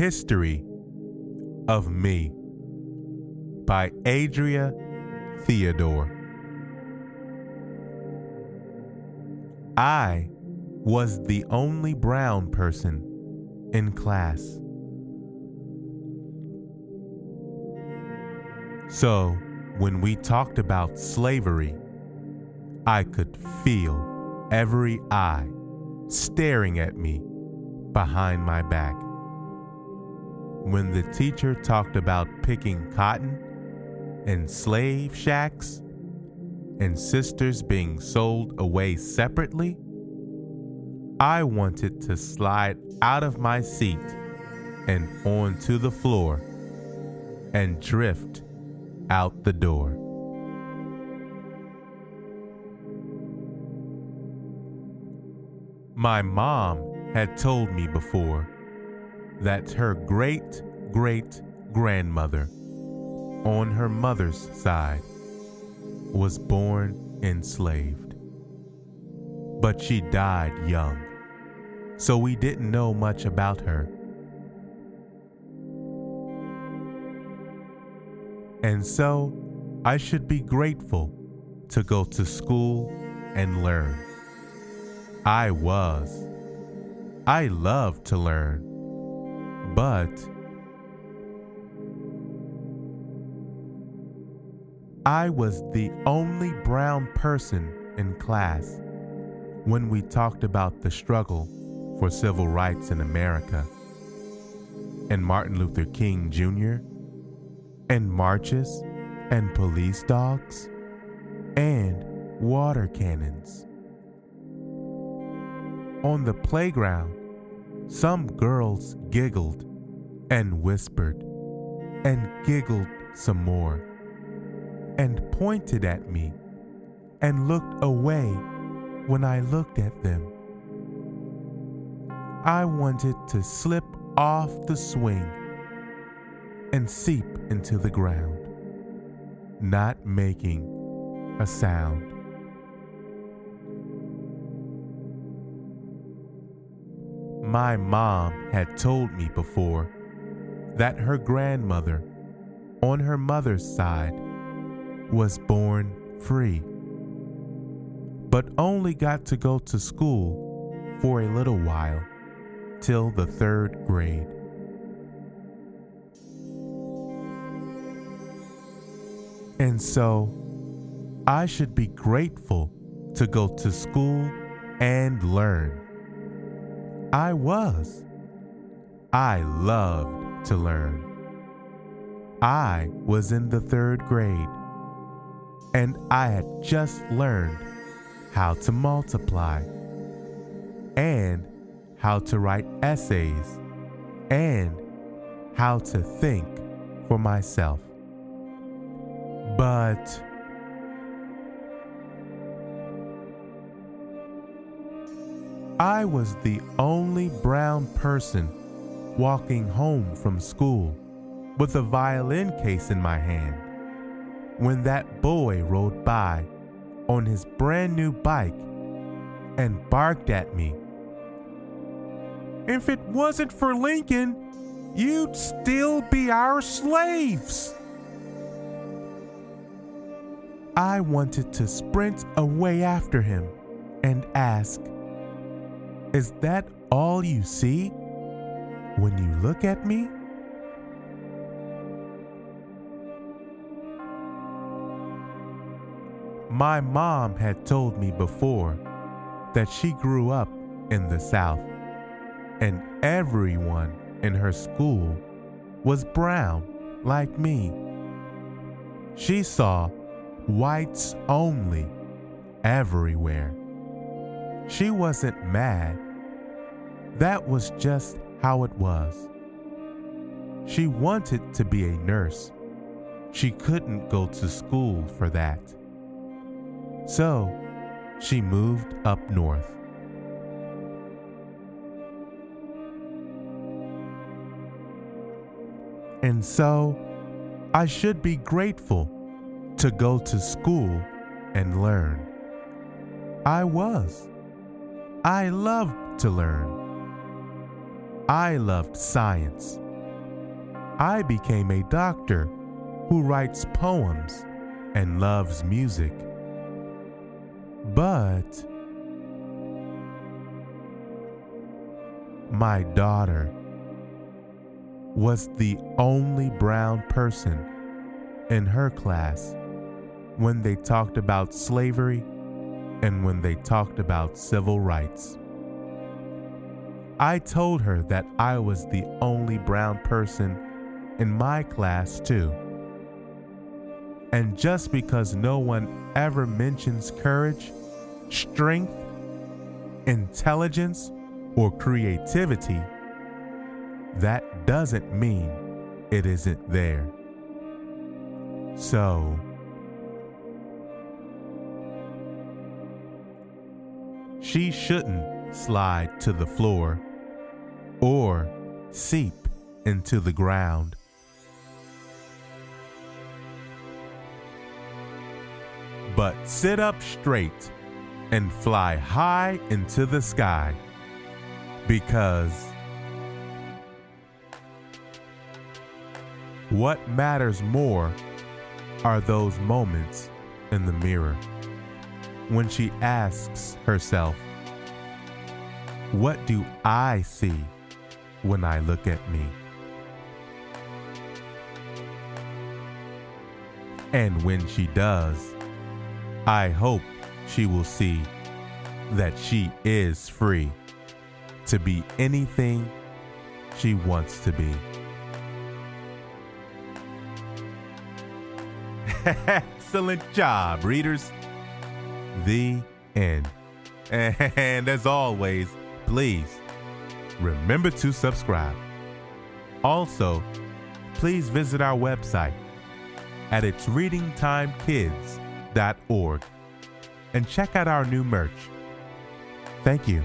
History of Me by Adrea Theodore. I was the only brown person in class. So when we talked about slavery, I could feel every eye staring at me behind my back. When the teacher talked about picking cotton in slave shacks and sisters being sold away separately, I wanted to slide out of my seat and onto the floor and drift out the door. My mom had told me before that her great-great-grandmother on her mother's side was born enslaved. But she died young, so we didn't know much about her. And so I should be grateful to go to school and learn. I loved to learn, but I was the only brown person in class when we talked about the struggle for civil rights in America, and Martin Luther King Jr., and marches, and police dogs, and water cannons. On the playground, some girls giggled and whispered and giggled some more and pointed at me and looked away when I looked at them. I wanted to slip off the swing and seep into the ground, not making a sound. My mom had told me before that her grandmother on her mother's side was born free, but only got to go to school for a little while, till the 3rd grade. And so I should be grateful to go to school and learn. I loved to learn. I was in the 3rd grade, and I had just learned how to multiply, and how to write essays, and how to think for myself. But I was the only brown person walking home from school with a violin case in my hand when that boy rode by on his brand new bike and barked at me. "If it wasn't for Lincoln, you'd still be our slaves." I wanted to sprint away after him and ask, "Is that all you see when you look at me?" My mom had told me before that she grew up in the South, and everyone in her school was brown like me. She saw whites only everywhere. She wasn't mad. That was just how it was. She wanted to be a nurse. She couldn't go to school for that. So she moved up north. And so I should be grateful to go to school and learn. I loved to learn. I loved science I became a doctor who writes poems and loves music. But my daughter was the only brown person in her class when they talked about slavery and when they talked about civil rights. I told her that I was the only brown person in my class too. And just because no one ever mentions courage, strength, intelligence, or creativity, that doesn't mean it isn't there. So, she shouldn't slide to the floor or seep into the ground. But sit up straight and fly high into the sky, because what matters more are those moments in the mirror when she asks herself, what do I see when I look at me? And when she does, I hope she will see that she is free to be anything she wants to be. Excellent job, readers. The end. And as always, please remember to subscribe. Also, please visit our website at itsreadingtimekids.org and check out our new merch. Thank you.